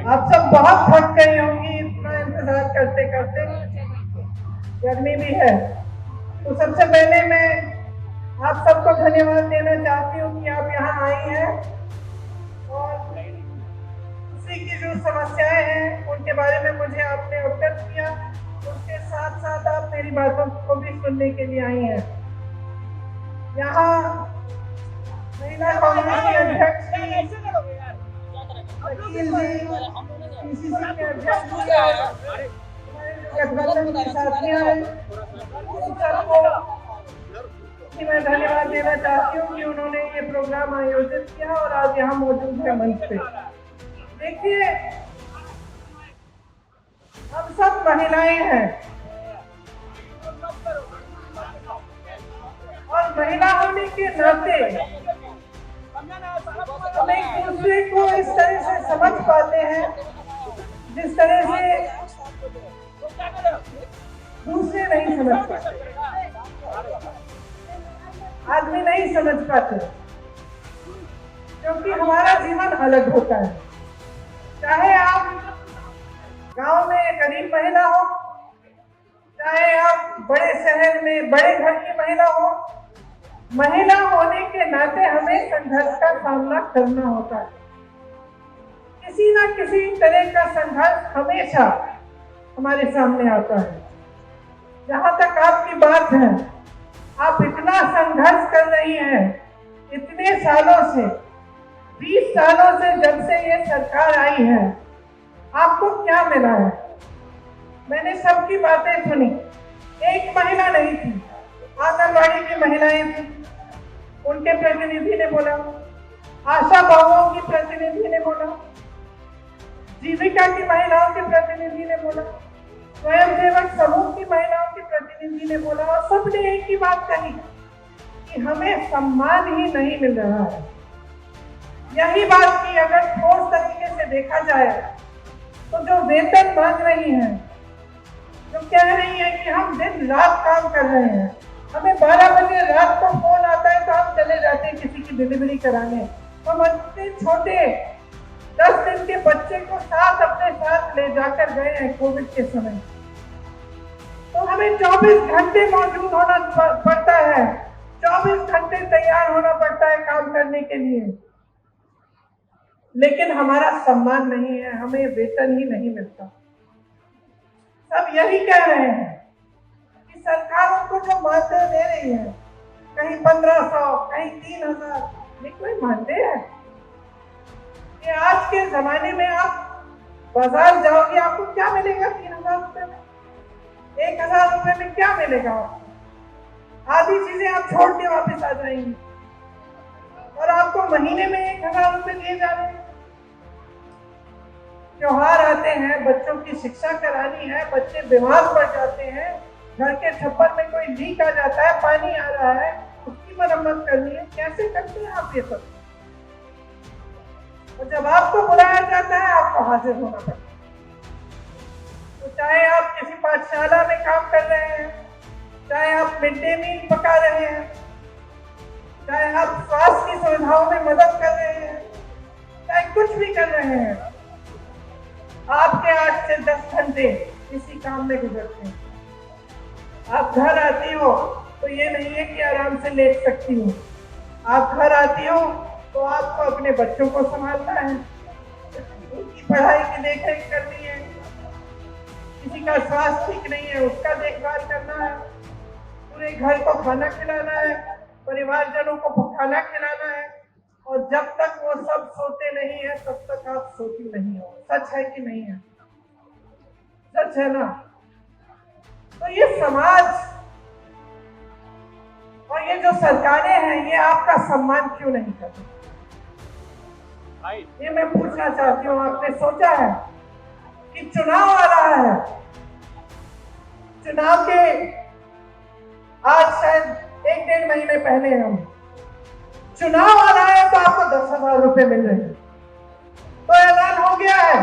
आप सब बहुत थक गई होंगी इतना इंतजार करते करते, गर्मी भी है। तो सबसे पहले मैं आप सबको धन्यवाद देना चाहती हूँ कि आप यहाँ आई हैं और उसी की जो समस्याएं हैं उनके बारे में मुझे आपने अवगत किया। उसके साथ साथ आप मेरी बातों को भी सुनने के लिए आई हैं। यहाँ महिला कांग्रेस के अध्यक्ष वकील जी, पीसीसी के अध्यक्ष जी और हमारे जो गठबंधन के साथियां हैं, उन सबको मैं धन्यवाद देना चाहती हूँ कि उन्होंने ये प्रोग्राम आयोजित किया और आज यहाँ मौजूद है मंच पे। देखिए, हम सब महिलाएं हैं और महिला होने के नाते हम एक दूसरे को इस तरह से समझ पाते हैं जिस तरह से दूसरे नहीं समझ पाते, आदमी नहीं समझ पाते, क्योंकि हमारा जीवन अलग होता है। चाहे आप गांव में गरीब महिला हो, चाहे आप बड़े शहर में बड़े घर की महिला हो, महिला होने के नाते हमें संघर्ष का सामना करना होता है। किसी ना किसी तरह का संघर्ष हमेशा हमारे सामने आता है। जहां तक आपकी बात है, आप इतना संघर्ष कर रही हैं इतने सालों से, 20 सालों से, जब से ये सरकार आई है, आपको क्या मिला है? मैंने सबकी बातें सुनी। एक महिला नहीं थी, आंगनबाड़ी की महिलाएं थी, उनके प्रतिनिधि ने बोला, आशा बहुओं की प्रतिनिधि ने बोला, जीविका की महिलाओं के प्रतिनिधि ने बोला, स्वयंसेवक समूह की महिलाओं के प्रतिनिधि ने बोला, और सबने एक ही बात कही कि हमें सम्मान ही नहीं मिल रहा है। यही बात की अगर ठोस तरीके से देखा जाए तो जो वेतन मांग रही हैं, जो कह रही है कि हम दिन रात काम कर रहे हैं, हमें 12 बजे रात को फोन आता है तो हम चले जाते हैं किसी की डिलीवरी कराने। हम इतने छोटे 10 दिन के बच्चे को अपने साथ ले जाकर गए हैं कोविड के समय, तो हमें 24 घंटे मौजूद होना पड़ता है, 24 घंटे तैयार होना पड़ता है काम करने के लिए, लेकिन हमारा सम्मान नहीं है, हमें वेतन ही नहीं मिलता। सब यही कह रहे हैं कि सरकार उनको जो मानदेय दे रही है, कहीं 1500, कहीं 3000, ये कोई मानदेय है? ये आज के जमाने में आप बाजार जाओगे, आपको क्या मिलेगा 3000 रुपए में? 1000 रुपए में क्या मिलेगा आपको? आधी चीजें आप छोड़ के वापस आ जाएंगी और आपको महीने में 1000 रुपए दिए जा रहे हैं। त्योहार आते हैं, बच्चों की शिक्षा करानी है, बच्चे बीमार पड़ जाते हैं, घर के छप्पर में कोई लीक आ जाता है, पानी आ रहा है, उसकी मरम्मत करनी है, कैसे करते हैं आप ये सब? और जब आपको बुलाया जाता है आपको हाजिर होना पड़ता है। तो चाहे आप किसी पाठशाला में काम कर रहे हैं, चाहे आप मिड डे मील पका रहे हैं, चाहे आप स्वास्थ्य की सुविधाओं में मदद कर रहे हैं, चाहे कुछ भी कर रहे हैं, आपके 8 से 10 घंटे इसी काम में गुजरते हैं। आप घर आती हो तो ये नहीं है कि आराम से लेट सकती हो, आप घर आती हो तो आपको अपने बच्चों को संभालना है, उनकी पढ़ाई की देखरेख करनी है, किसी का स्वास्थ्य ठीक नहीं है उसका देखभाल करना है, पूरे घर को खाना खिलाना है, परिवारजनों को खाना खिलाना है, और जब तक वो सब सोते नहीं है तब तक आप सोती नहीं हो। सच है कि नहीं है? सच है ना? तो ये समाज और ये जो सरकारें हैं, ये आपका सम्मान क्यों नहीं करती? ये मैं पूछना चाहती हूँ। आपने सोचा है कि चुनाव आ रहा है, चुनाव के आज शायद 1-1.5 महीने पहले हम चुनाव आ रहा है तो आपको 10,000 रुपए मिल रहे हैं, तो ऐलान हो गया है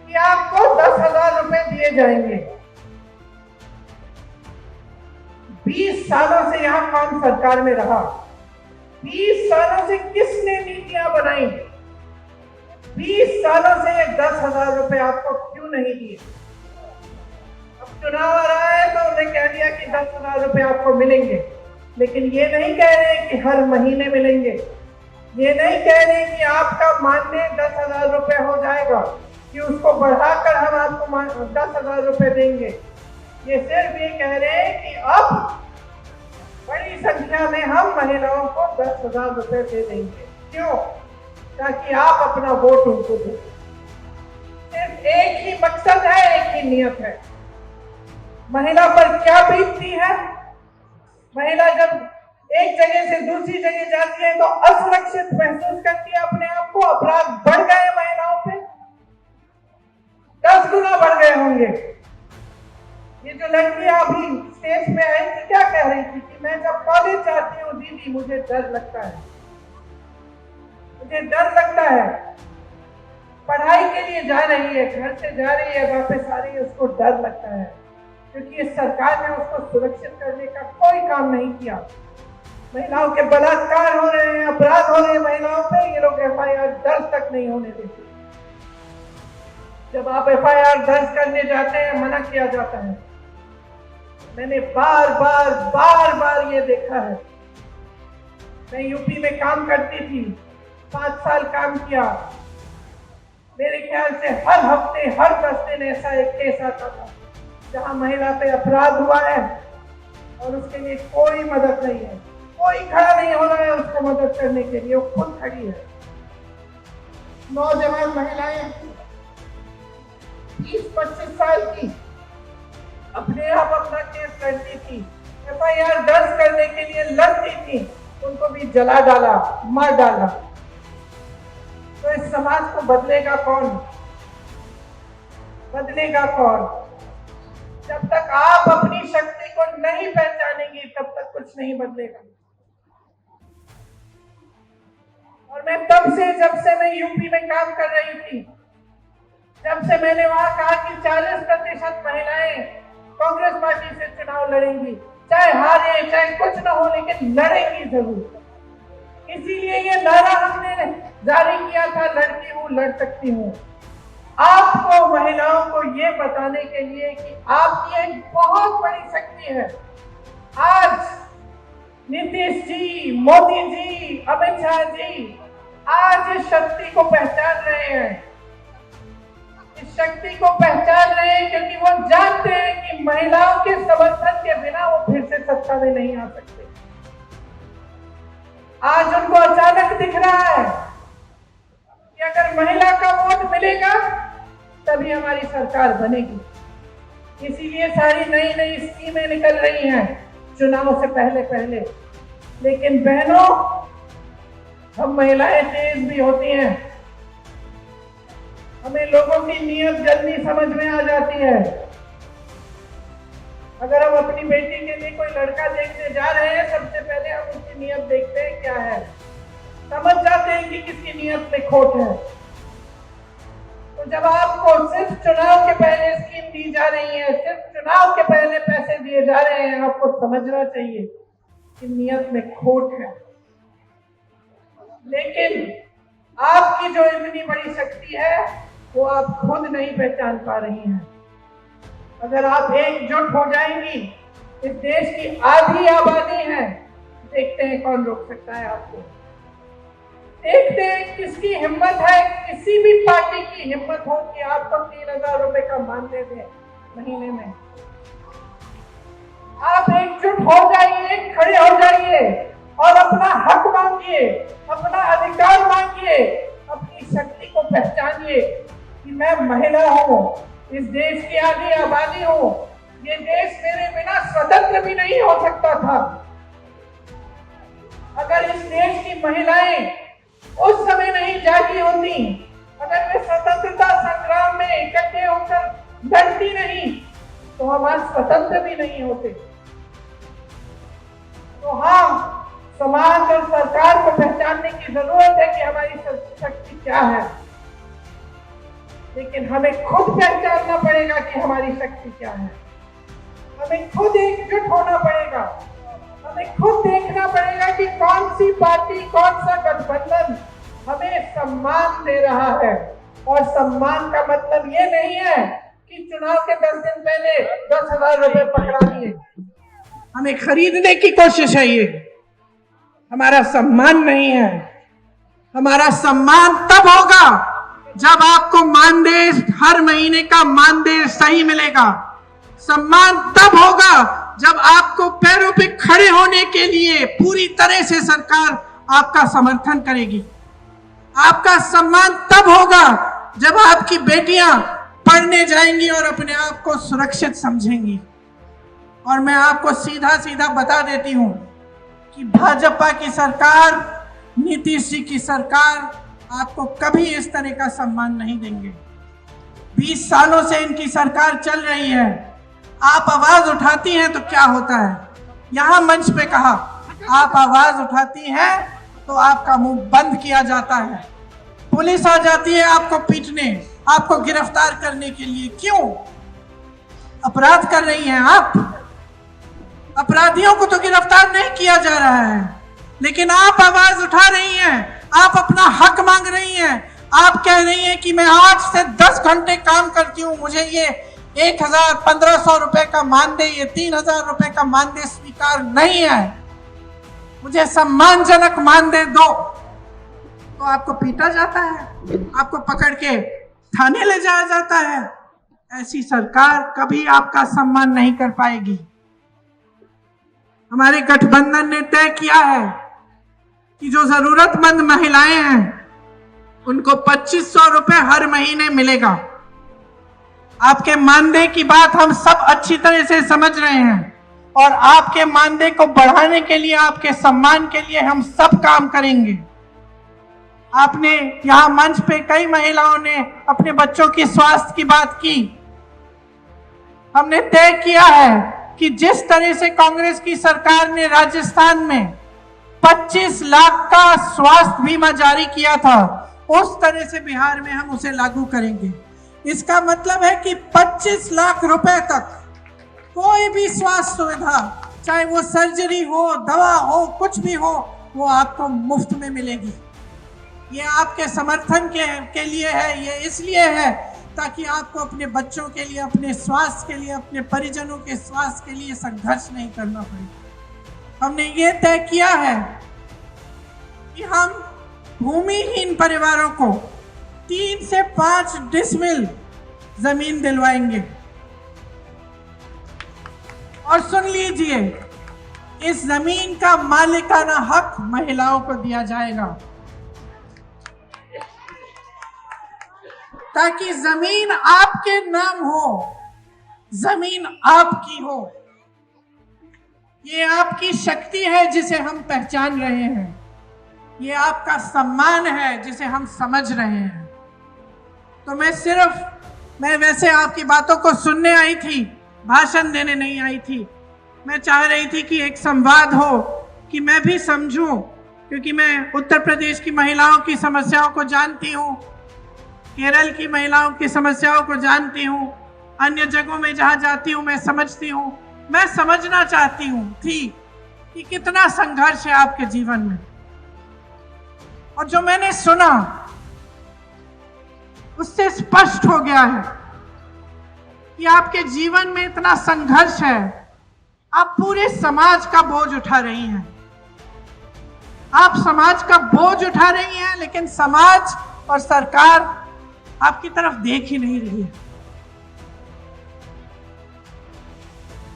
कि आपको 10,000 रुपए दिए जाएंगे। 20 सालों से यहां कौन सरकार में रहा? 20 सालों से किसने नीतियां बनाई? 20 सालों से ये 10,000 रुपए आपको क्यों नहीं दिए? अब चुनाव आ रहा है तो उन्हें कह दिया कि 10,000 रुपए आपको मिलेंगे, लेकिन ये नहीं कह रहे कि हर महीने मिलेंगे। ये नहीं कह रहे कि आपका मानदेय 10,000 रुपए हो जाएगा, कि उसको बढ़ाकर हम आपको 10,000 रुपए देंगे। ये सिर्फ ये कह रहे हैं कि अब बड़ी संख्या में हम महिलाओं को 10,000 रुपए दे देंगे। क्यों? ताकि आप अपना वोट उनको दें। सिर्फ एक ही मकसद है, एक ही नियत है। महिला पर क्या बीतती है? महिला जब एक जगह से दूसरी जगह जाती है तो असुरक्षित महसूस करती है अपने आप को। अपराध बढ़ गए महिलाओं पे, 10 गुना बढ़ गए होंगे। ये जो लड़कियां अभी स्टेज पे आई थी, क्या कह रही थी कि मैं जब कॉलेज जाती हूँ दीदी मुझे डर लगता है, मुझे डर लगता है। पढ़ाई के लिए जा रही है, घर से जा रही है, वापस आ रही है, उसको डर लगता है, क्योंकि इस सरकार ने उसको सुरक्षित करने का कोई काम नहीं किया। महिलाओं के बलात्कार हो रहे हैं, अपराध हो रहे हैं महिलाओं पे, ये लोग FIR दर्ज तक नहीं होने देते। जब आप FIR दर्ज करने जाते हैं मना किया जाता है। मैंने बार बार ये देखा है। मैं यूपी में काम करती थी, 5 साल काम किया। मेरे ख्याल से हर हफ्ते, हर 10 दिन ऐसा एक केस आता था जहां महिला पे अपराध हुआ है और उसके लिए कोई मदद नहीं है, कोई खड़ा नहीं हो रहा है उसको मदद करने के लिए। वो खुद खड़ी है। नौजवान महिलाएं 20-25 साल की अपने आप अपना केस लड़ती थी, FIR दर्ज करने के लिए लड़ती थी, उनको भी जला डाला, मार डाला। तो इस समाज को बदलेगा कौन? बदलेगा कौन? जब तक आप अपनी शक्ति को नहीं पहचानेंगे तब तक कुछ नहीं बदलेगा। और मैं तब से, जब से मैं यूपी में काम कर रही थी, जब से मैंने वहां कहा कि 40% महिलाएं कांग्रेस पार्टी से चुनाव लड़ेंगी, चाहे हारे चाहे कुछ ना हो, लेकिन लड़ेंगी जरूर। इसीलिए ये नारा हमने जारी किया था, लड़की हूं लड़ सकती हूं। आपको, महिलाओं को ये बताने के लिए कि आपकी एक बहुत बड़ी शक्ति है। आज नीतीश जी, मोदी जी, अमित शाह जी आज इस शक्ति को पहचान रहे हैं। इस शक्ति को पहचान रहे हैं क्योंकि वो जानते हैं कि महिलाओं के समर्थन के बिना वो फिर से सत्ता में नहीं आ सकते। आज उनको अचानक दिख रहा है कि अगर महिला का वोट मिलेगा तभी हमारी सरकार बनेगी। इसीलिए सारी नई नई स्कीमें निकल रही हैं चुनाव से पहले। लेकिन बहनों, हम महिलाएं तेज भी होती हैं, हमें लोगों की नीयत जल्दी समझ में आ जाती है। अगर हम अपनी बेटी के लिए कोई लड़का देखने जा रहे हैं, सबसे पहले हम उसकी नीयत देखते हैं क्या है, समझ जाते हैं कि किसकी नीयत में खोट है। तो जब आपको सिर्फ चुनाव के पहले स्कीम दी जा रही है, सिर्फ चुनाव के पहले पैसे दिए जा रहे हैं, आपको समझना चाहिए कि नीयत में खोट है। लेकिन आपकी जो इतनी बड़ी शक्ति है वो आप खुद नहीं पहचान पा रही हैं। अगर आप एकजुट हो जाएंगी, इस देश की आधी आबादी है, देखते हैं कौन रोक सकता है आपको। देखते हैं किसकी हिम्मत है, किसी भी पार्टी की हिम्मत हो कि आपको 3,000 रुपए का मानदेय दे महीने में। आप एकजुट हो जाइए, खड़े हो जाइए और अपना हक मांगिए, अपना अधिकार मांगिए, अपनी शक्ति को पहचानिए कि मैं महिला हूँ, इस देश की आधी आबादी हूँ, ये देश मेरे बिना स्वतंत्र भी नहीं हो सकता था। अगर इस देश की महिलाएं उस समय नहीं जागी होती, अगर वे स्वतंत्रता संग्राम में इकट्ठे होकर लड़ती नहीं, तो हम आज स्वतंत्र भी नहीं होते। तो हाँ, समाज और सरकार को पहचानने की जरूरत है कि हमारी शक्ति क्या है, लेकिन हमें खुद पहचानना पड़ेगा कि हमारी शक्ति क्या है। हमें खुद एकजुट होना पड़ेगा, हमें खुद देखना पड़ेगा कि कौन सी पार्टी, कौन सा गठबंधन हमें सम्मान दे रहा है। और सम्मान का मतलब ये नहीं है कि चुनाव के 10 दिन पहले 10,000 रुपए पकड़ा दिए, हमें खरीदने की कोशिश है। ये हमारा सम्मान नहीं है। हमारा सम्मान तब होगा जब आपको मानदेय, हर महीने का मानदेय सही मिलेगा। सम्मान तब होगा जब आपको पैरों पे खड़े होने के लिए पूरी तरह से सरकार आपका समर्थन करेगी। आपका सम्मान तब होगा जब आपकी बेटियां पढ़ने जाएंगी और अपने आप को सुरक्षित समझेंगी। और मैं आपको सीधा सीधा बता देती हूं कि भाजपा की सरकार, नीतीश जी की सरकार आपको कभी इस तरह का सम्मान नहीं देंगे। 20 सालों से इनकी सरकार चल रही है। आप आवाज उठाती हैं तो क्या होता है? यहां मंच पे कहा, आप आवाज उठाती हैं तो आपका मुंह बंद किया जाता है। पुलिस आ जाती है आपको पीटने, आपको गिरफ्तार करने के लिए। क्यों? अपराध कर रही हैं आप। अपराधियों को तो गिरफ्तार नहीं किया जा रहा है, लेकिन आप आवाज उठा रही हैं, आप अपना हक मांग रही हैं। आप कह रही हैं कि मैं 8 से 10 घंटे काम करती हूं, मुझे ये 1,000 1,500 रुपए का मानदेय, ये 3,000 रुपए का मानदेय स्वीकार नहीं है, मुझे सम्मानजनक मानदेय दो। तो आपको पीटा जाता है, आपको पकड़ के थाने ले जाया जाता है। ऐसी सरकार कभी आपका सम्मान नहीं कर पाएगी। हमारे गठबंधन ने तय किया है कि जो जरूरतमंद महिलाएं हैं उनको 2,500 रुपए हर महीने मिलेगा। आपके मानदेय की बात हम सब अच्छी तरह से समझ रहे हैं और आपके मानदेय को बढ़ाने के लिए, आपके सम्मान के लिए हम सब काम करेंगे। आपने यहां मंच पे कई महिलाओं ने अपने बच्चों की स्वास्थ्य की बात की। हमने तय किया है कि जिस तरह से कांग्रेस की सरकार ने राजस्थान में 25 लाख का स्वास्थ्य बीमा जारी किया था, उस तरह से बिहार में हम उसे लागू करेंगे। इसका मतलब है कि 25 लाख रुपए तक कोई भी स्वास्थ्य सुविधा, चाहे वो सर्जरी हो, दवा हो, कुछ भी हो, वो आपको मुफ्त में मिलेगी। ये आपके समर्थन के लिए है, ये इसलिए है ताकि आपको अपने बच्चों के लिए, अपने स्वास्थ्य के लिए, अपने परिजनों के स्वास्थ्य के लिए संघर्ष नहीं करना पड़े। हमने ये तय किया है कि हम भूमिहीन परिवारों को 3 से 5 डिसमिल जमीन दिलवाएंगे। और सुन लीजिए, इस जमीन का मालिकाना हक महिलाओं को दिया जाएगा ताकि जमीन आपके नाम हो, जमीन आपकी हो। ये आपकी शक्ति है जिसे हम पहचान रहे हैं, ये आपका सम्मान है जिसे हम समझ रहे हैं। तो मैं वैसे आपकी बातों को सुनने आई थी, भाषण देने नहीं आई थी। मैं चाह रही थी कि एक संवाद हो, कि मैं भी समझूं, क्योंकि मैं उत्तर प्रदेश की महिलाओं की समस्याओं को जानती हूँ, केरल की महिलाओं की समस्याओं को जानती हूँ, अन्य जगहों में जहाँ जाती हूँ मैं समझती हूँ। मैं समझना चाहती हूँ कि कितना संघर्ष है आपके जीवन में। और जो मैंने सुना उससे स्पष्ट हो गया है कि आपके जीवन में इतना संघर्ष है। आप पूरे समाज का बोझ उठा रही हैं, आप समाज का बोझ उठा रही हैं, लेकिन समाज और सरकार आपकी तरफ देख ही नहीं रही है।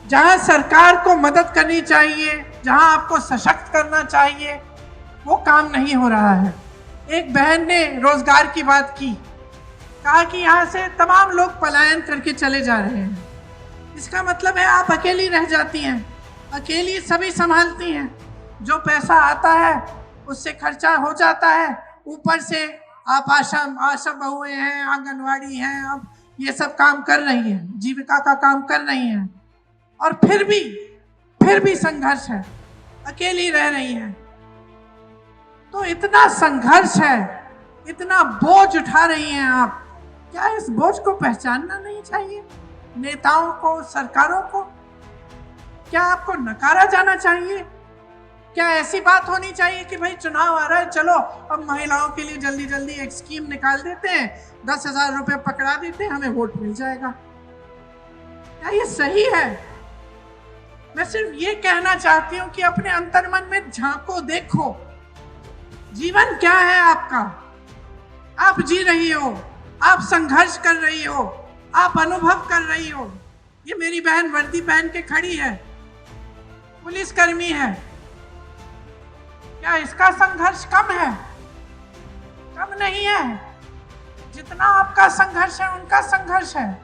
जहां सरकार को मदद करनी चाहिए, जहां आपको सशक्त करना चाहिए, वो काम नहीं हो रहा है। एक बहन ने रोजगार की बात की, कहा कि यहाँ से तमाम लोग पलायन करके चले जा रहे हैं। इसका मतलब है आप अकेली रह जाती हैं, अकेली सभी संभालती हैं। जो पैसा आता है उससे खर्चा हो जाता है, ऊपर से आप आशा बहुएं हैं, आंगनवाड़ी हैं, आप ये सब काम कर रही हैं, जीविका का काम कर रही हैं, और फिर भी संघर्ष है, अकेली रह रही हैं। तो इतना संघर्ष है, इतना बोझ उठा रही हैं आप, क्या इस बोझ को पहचानना नहीं चाहिए? नेताओं को, सरकारों को क्या आपको नकारा जाना चाहिए? क्या ऐसी बात होनी चाहिए कि भाई चुनाव आ रहा है, चलो अब महिलाओं के लिए जल्दी जल्दी एक स्कीम निकाल देते हैं, 10,000 रुपए पकड़ा देते हैं, हमें वोट मिल जाएगा? क्या ये सही है? मैं सिर्फ ये कहना चाहती हूं कि अपने अंतर्मन में झांको, देखो जीवन क्या है आपका। आप जी रही हो, आप संघर्ष कर रही हो, आप अनुभव कर रही हो। ये मेरी बहन वर्दी पहन के खड़ी है, पुलिसकर्मी है। क्या इसका संघर्ष कम है? कम नहीं है। जितना आपका संघर्ष है उनका संघर्ष है।